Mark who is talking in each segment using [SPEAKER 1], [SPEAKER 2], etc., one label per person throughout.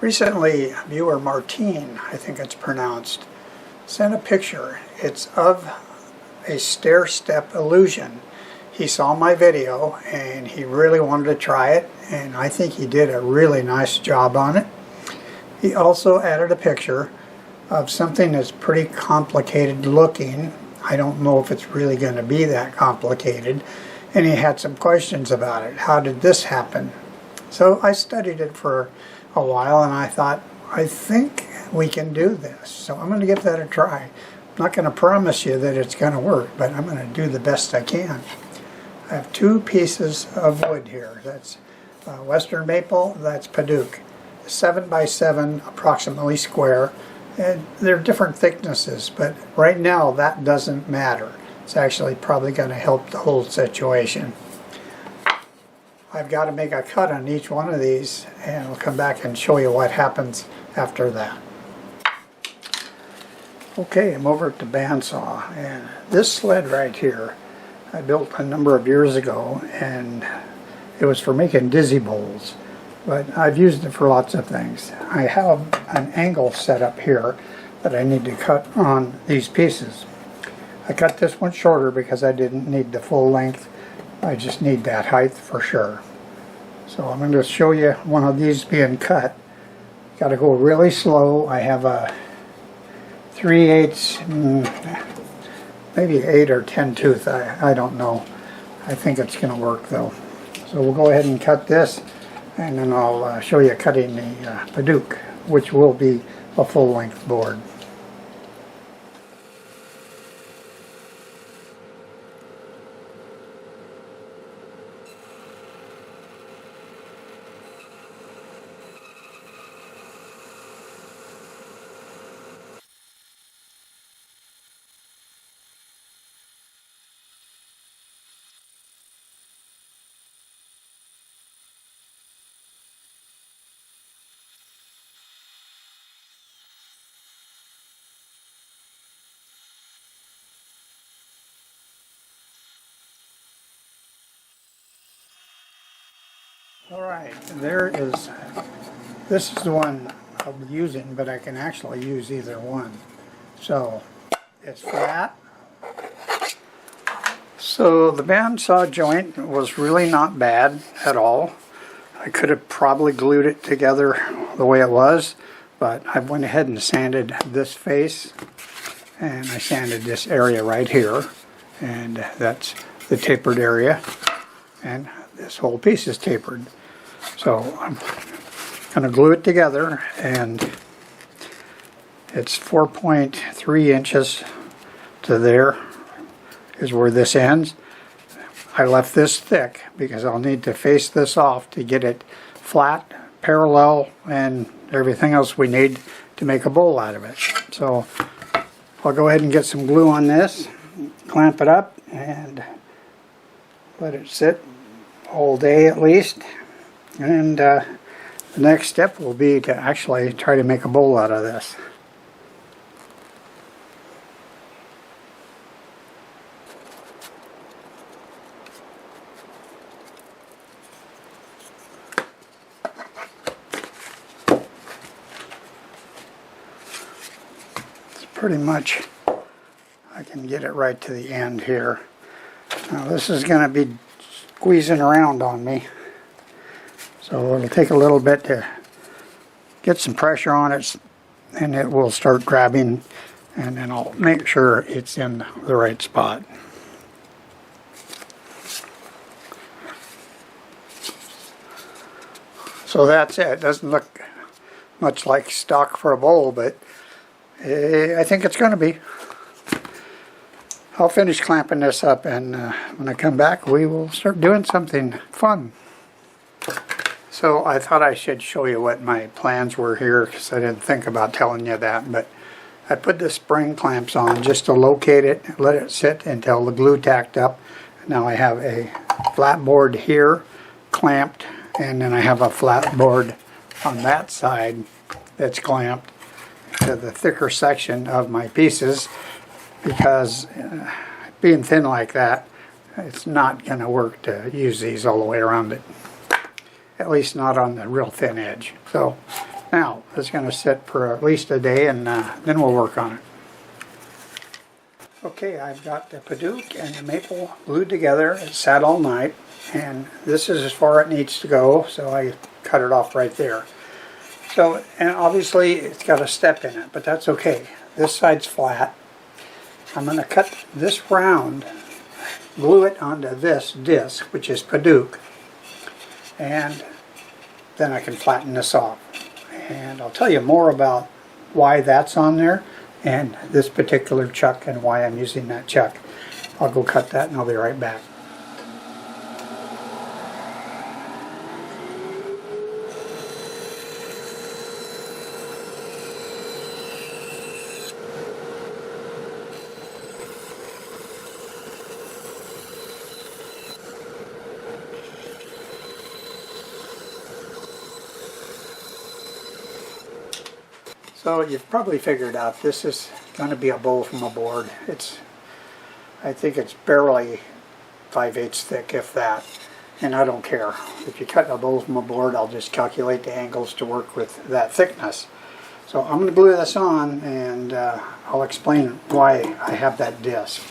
[SPEAKER 1] Recently, viewer Martine, I think it's pronounced, sent a picture. It's of a stair-step illusion. He saw my video and he really wanted to try it, and I think he did a really nice job on it. He also added a picture of something that's pretty complicated looking. I don't know if it's really going to be that complicated, and he had some questions about it. How did this happen? So I studied it for a while and I thought, I think we can do this. So I'm going to give that a try. I'm not going to promise you that it's going to work, but I'm going to do the best I can. I have two pieces of wood here. That's Western maple, that's Padauk. 7 by 7, approximately square. And they're different thicknesses, but right now that doesn't matter. It's actually probably going to help the whole situation. I've got to make a cut on each one of these, and I'll come back and show you what happens after that. Okay, I'm over at the bandsaw, and this sled right here I built a number of years ago, and it was for making dizzy bowls, but I've used it for lots of things. I have an angle set up here that I need to cut on these pieces. I cut this one shorter because I didn't need the full length. I just need that height for sure. So I'm going to show you one of these being cut. Got to go really slow. I have a 3/8, maybe 8 or 10 tooth. I don't know. I think it's going to work though. So we'll go ahead and cut this, and then I'll show you cutting the Padauk, which will be a full length board. Alright, this is the one I'll be using, but I can actually use either one. So, it's flat. So the bandsaw joint was really not bad at all. I could have probably glued it together the way it was, but I went ahead and sanded this face, and I sanded this area right here, and that's the tapered area, and this whole piece is tapered. So I'm going to glue it together, and it's 4.3 inches to there is where this ends. I left this thick because I'll need to face this off to get it flat, parallel, and everything else we need to make a bowl out of it. So I'll go ahead and get some glue on this, clamp it up, and let it sit all day at least. And the next step will be to actually try to make a bowl out of this. It's pretty much, I can get it right to the end here. Now this is going to be squeezing around on me, so it'll take a little bit to get some pressure on it, and it will start grabbing, and then I'll make sure it's in the right spot. So that's it. It doesn't look much like stock for a bowl, but I think it's going to be. I'll finish clamping this up, and when I come back we will start doing something fun. So I thought I should show you what my plans were here, because I didn't think about telling you that, but I put the spring clamps on just to locate it, let it sit until the glue tacked up. Now I have a flat board here clamped, and then I have a flat board on that side that's clamped to the thicker section of my pieces, because being thin like that, it's not going to work to use these all the way around it. At least not on the real thin edge. So Now, it's going to sit for at least a day, and then we'll work on it. Okay, I've got the Padauk and the maple glued together. It sat all night, and this is as far as it needs to go, so I cut it off right there. So, and obviously it's got a step in it, but that's okay. This side's flat. I'm going to cut this round, glue it onto this disc, which is Padauk, and then I can flatten this off. And I'll tell you more about why that's on there and this particular chuck and why I'm using that chuck. I'll go cut that and I'll be right back. So you've probably figured out this is going to be a bowl from a board. I think it's barely 5/8 thick, if that, and I don't care. If you cut a bowl from a board, I'll just calculate the angles to work with that thickness. So I'm going to glue this on, and I'll explain why I have that disc.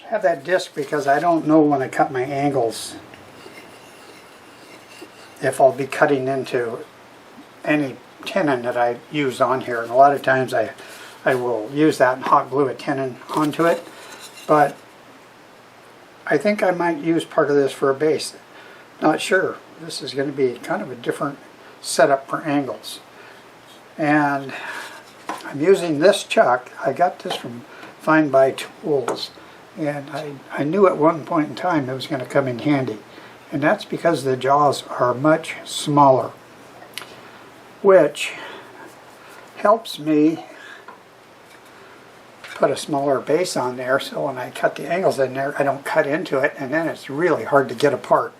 [SPEAKER 1] I have that disc because I don't know when I cut my angles if I'll be cutting into any tenon that I use on here, and a lot of times I will use that and hot glue a tenon onto it, but I think I might use part of this for a base. Not sure. This is going to be kind of a different setup for angles, and I'm using this chuck. I got this from Find Buy Tools, and I knew at one point in time it was going to come in handy, and that's because the jaws are much smaller, which helps me put a smaller base on there, so when I cut the angles in there, I don't cut into it, and then it's really hard to get apart.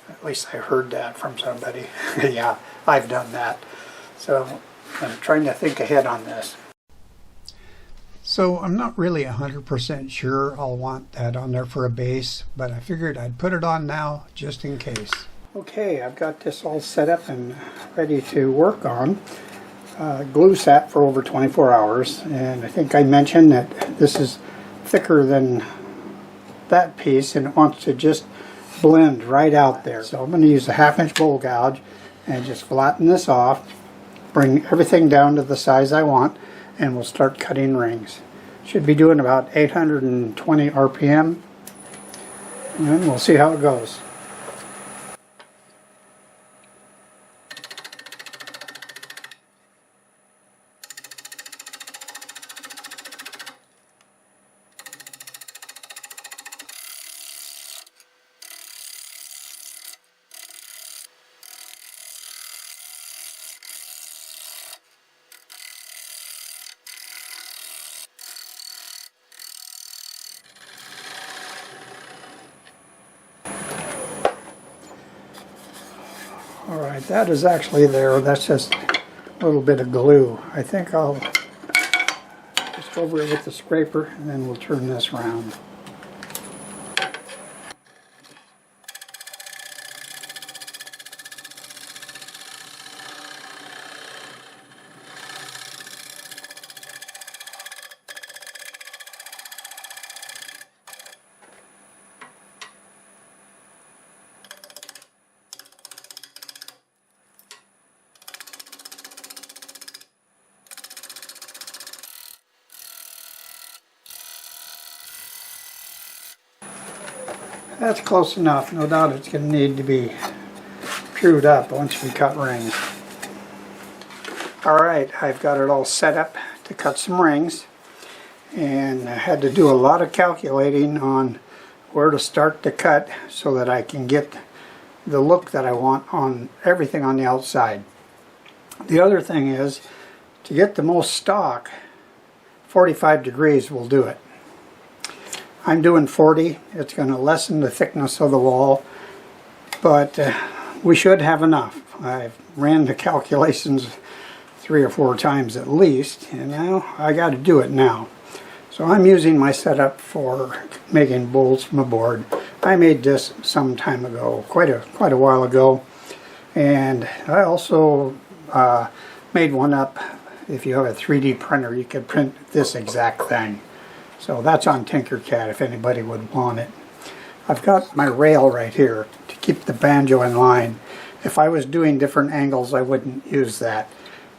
[SPEAKER 1] At least I heard that from somebody. Yeah, I've done that. So I'm trying to think ahead on this. So I'm not really 100% sure I'll want that on there for a base, but I figured I'd put it on now just in case. Okay, I've got this all set up and ready to work on. Glue sat for over 24 hours, and I think I mentioned that this is thicker than that piece and it wants to just blend right out there. So I'm going to use a 1/2" bowl gouge and just flatten this off, bring everything down to the size I want, and we'll start cutting rings. Should be doing about 820 RPM, and we'll see how it goes. Alright, that is actually there. That's just a little bit of glue. I think I'll just go over it with the scraper and then we'll turn this around. That's close enough. No doubt it's going to need to be trued up once we cut rings. Alright, I've got it all set up to cut some rings, and I had to do a lot of calculating on where to start to cut so that I can get the look that I want on everything on the outside. The other thing is, to get the most stock, 45 degrees will do it. I'm doing 40. It's going to lessen the thickness of the wall, but we should have enough. I've ran the calculations 3 or 4 times at least, and now I got to do it now. So I'm using my setup for making bowls from a board. I made this some time ago, quite a while ago, And I also made one up. If you have a 3D printer, you could print this exact thing. So that's on Tinkercad if anybody would want it. I've got my rail right here to keep the banjo in line. If I was doing different angles, I wouldn't use that.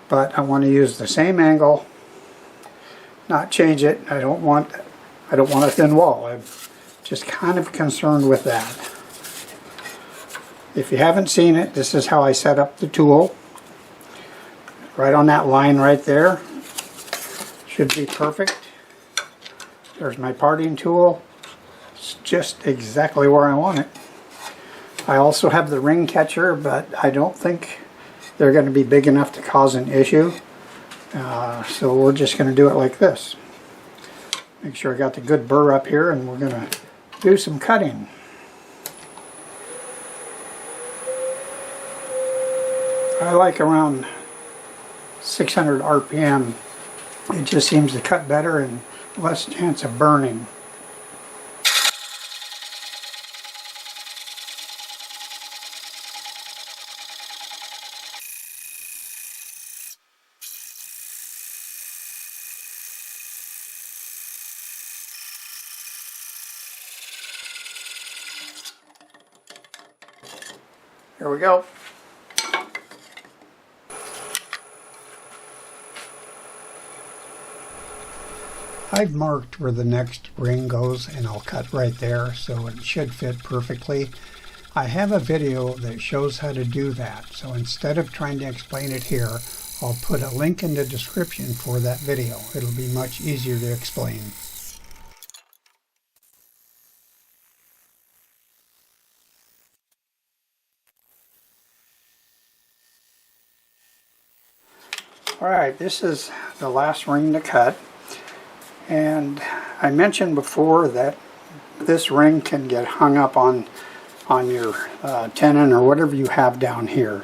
[SPEAKER 1] But I want to use the same angle, not change it. I don't want a thin wall. I'm just kind of concerned with that. If you haven't seen it, this is how I set up the tool. Right on that line right there. Should be perfect. There's my parting tool. It's just exactly where I want it. I also have the ring catcher, but I don't think they're going to be big enough to cause an issue. So we're just going to do it like this. Make sure I got the good burr up here, and we're going to do some cutting. I like around 600 RPM. It just seems to cut better and less chance of burning. Here we go. I've marked where the next ring goes, and I'll cut right there, so it should fit perfectly. I have a video that shows how to do that, so instead of trying to explain it here, I'll put a link in the description for that video. It'll be much easier to explain. Alright, this is the last ring to cut. And I mentioned before that this ring can get hung up on your tenon or whatever you have down here.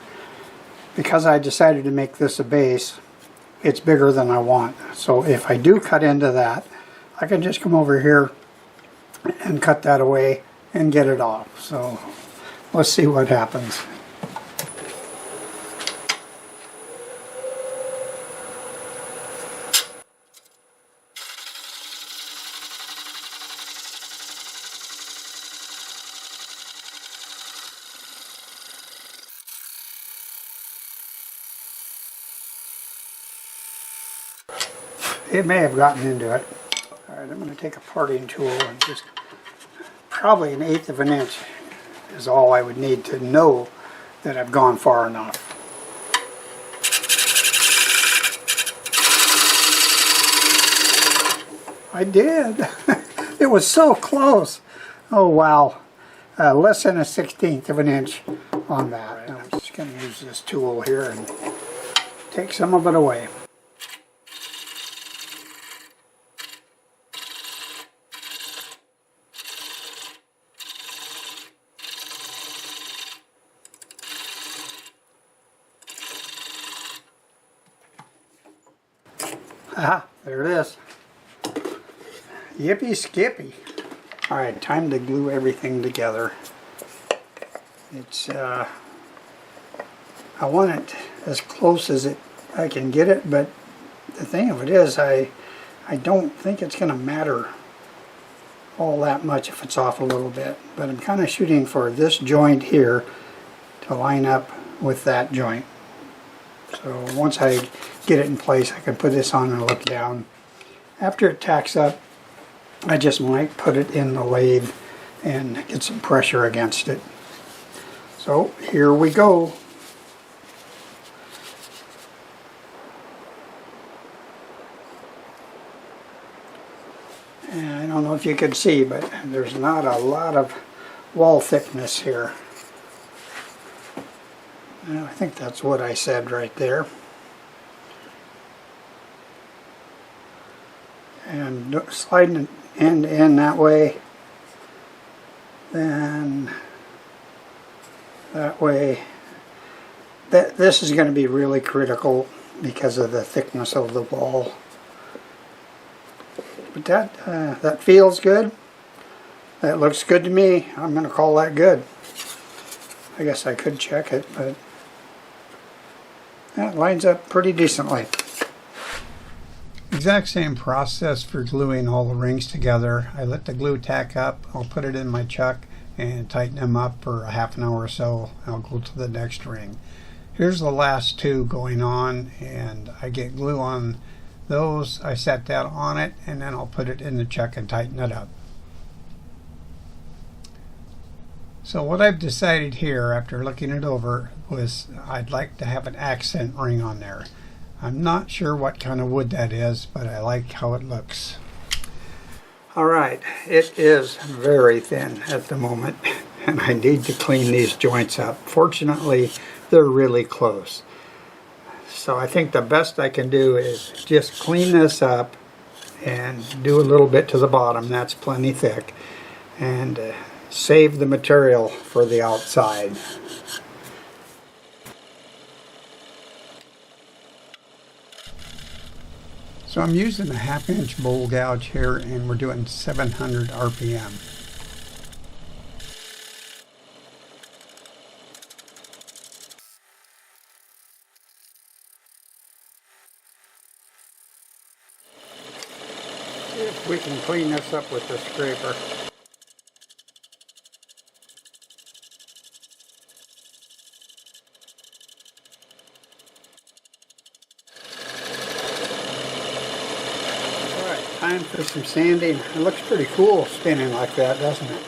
[SPEAKER 1] Because I decided to make this a base, it's bigger than I want. So if I do cut into that, I can just come over here and cut that away and get it off. So let's see what happens. It may have gotten into it. Alright, I'm going to take a parting tool and just probably 1/8 of an inch is all I would need to know that I've gone far enough. I did! It was so close! Oh wow! Less than a 1/16 of an inch on that. I'm just going to use this tool here and take some of it away. Ah, there it is. Yippee skippy. Alright, time to glue everything together. It's, I want it as close as I can get it, but the thing of it is, I don't think it's going to matter all that much if it's off a little bit. But I'm kind of shooting for this joint here to line up with that joint. So once I get it in place, I can put this on and look down. After it tacks up, I just might put it in the lathe and get some pressure against it. So here we go. And I don't know if you can see, but there's not a lot of wall thickness here. I think that's what I said right there. And sliding end to end that way, then that way. This is going to be really critical because of the thickness of the wall. But that feels good. That looks good to me. I'm going to call that good. I guess I could check it, but That lines up pretty decently. Exact same process for gluing all the rings together. I let the glue tack up, I'll put it in my chuck and tighten them up for a half an hour or so. I'll go to the next ring. Here's the last two going on, and I get glue on those. I set that on it, and then I'll put it in the chuck and tighten it up. So what I've decided here after looking it over was I'd like to have an accent ring on there. I'm not sure what kind of wood that is, but I like how it looks. Alright, it is very thin at the moment, and I need to clean these joints up. Fortunately, they're really close. So I think the best I can do is just clean this up and do a little bit to the bottom. That's plenty thick. And save the material for the outside. So I'm using a 1/2 inch bowl gouge here, and we're doing 700 RPM. See if we can clean this up with the scraper. Time for some sanding. It looks pretty cool spinning like that, doesn't it?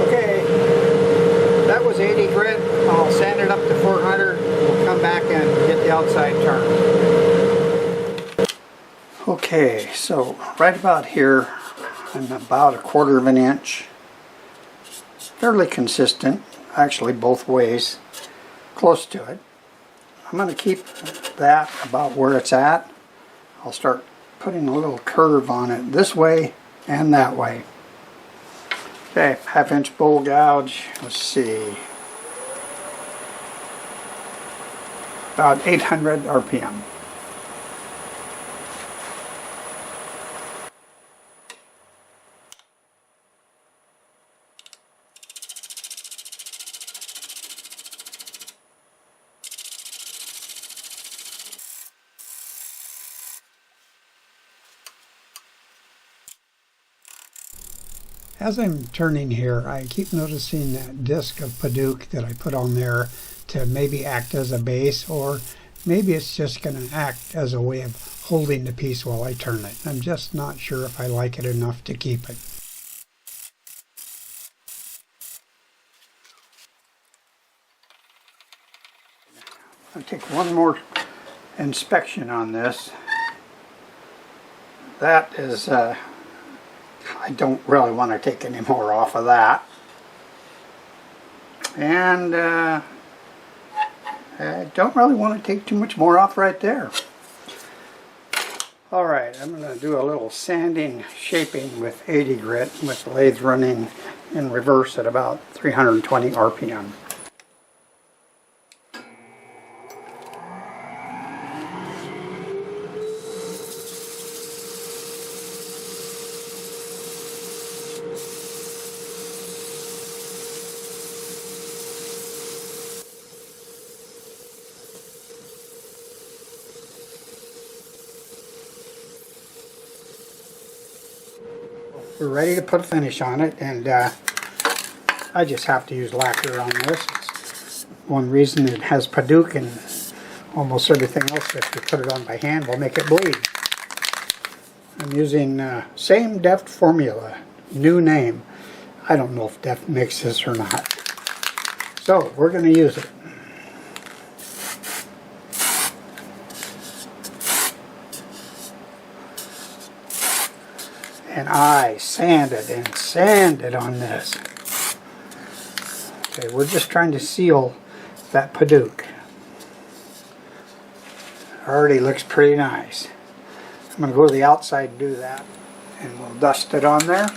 [SPEAKER 1] Okay, that was 80 grit. I'll sand it up to 400. We'll come back and get the outside turned. Okay, so right about here, I'm about 1/4 of an inch. Fairly consistent, actually both ways, close to it. I'm going to keep that about where it's at. I'll start putting a little curve on it this way and that way. Okay, 1/2 inch bowl gouge, let's see, about 800 RPM. As I'm turning here, I keep noticing that disc of Padauk that I put on there to maybe act as a base, or maybe it's just going to act as a way of holding the piece while I turn it. I'm just not sure if I like it enough to keep it. I'll take one more inspection on this. That is I don't really want to take any more off of that. And I don't really want to take too much more off right there. Alright, I'm going to do a little sanding, shaping with 80 grit with the lathe running in reverse at about 320 RPM. We're ready to put a finish on it, and I just have to use lacquer on this. It's one reason it has Padauk, and almost everything else, if you put it on by hand, will make it bleed. I'm using same deft formula, new name. I don't know if deft makes this or not. So we're going to use it. And I sanded and sanded on this. Okay, we're just trying to seal that Padauk. Already looks pretty nice. I'm going to go to the outside and do that, and we'll dust it on there.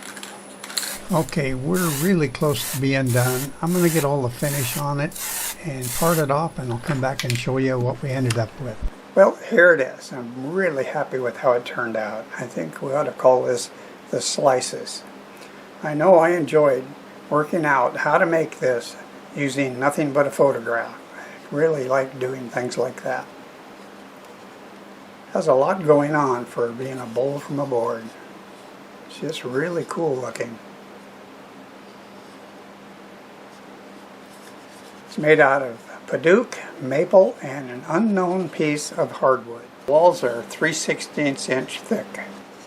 [SPEAKER 1] Okay, we're really close to being done. I'm going to get all the finish on it and part it off, and I'll come back and show you what we ended up with. Well, here it is. I'm really happy with how it turned out. I think we ought to call this the slices. I know I enjoyed working out how to make this using nothing but a photograph. I really like doing things like that. Has a lot going on for being a bowl from a board. It's just really cool looking. It's made out of Paduke, maple, and an unknown piece of hardwood. The walls are 3/16 inch thick,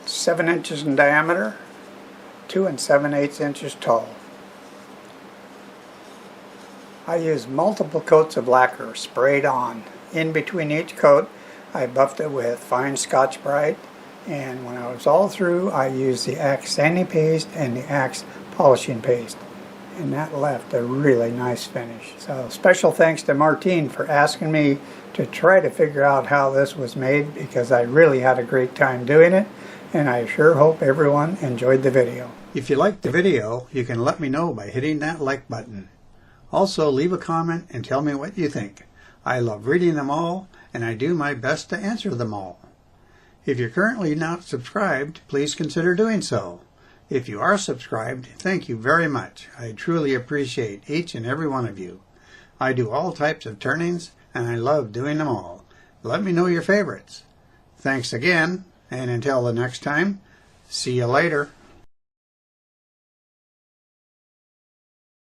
[SPEAKER 1] 7 inches in diameter, 2 7/8 inches tall. I used multiple coats of lacquer sprayed on. In between each coat, I buffed it with fine Scotch-Brite, and when I was all through, I used the Axe sanding paste and the Axe polishing paste, and that left a really nice finish. So special thanks to Martine for asking me to try to figure out how this was made, because I really had a great time doing it, and I sure hope everyone enjoyed the video. If you liked the video, you can let me know by hitting that like button. Also, leave a comment and tell me what you think. I love reading them all, and I do my best to answer them all. If you're currently not subscribed, please consider doing so. If you are subscribed, thank you very much. I truly appreciate each and every one of you. I do all types of turnings, and I love doing them all. Let me know your favorites. Thanks again, and until the next time, see you later.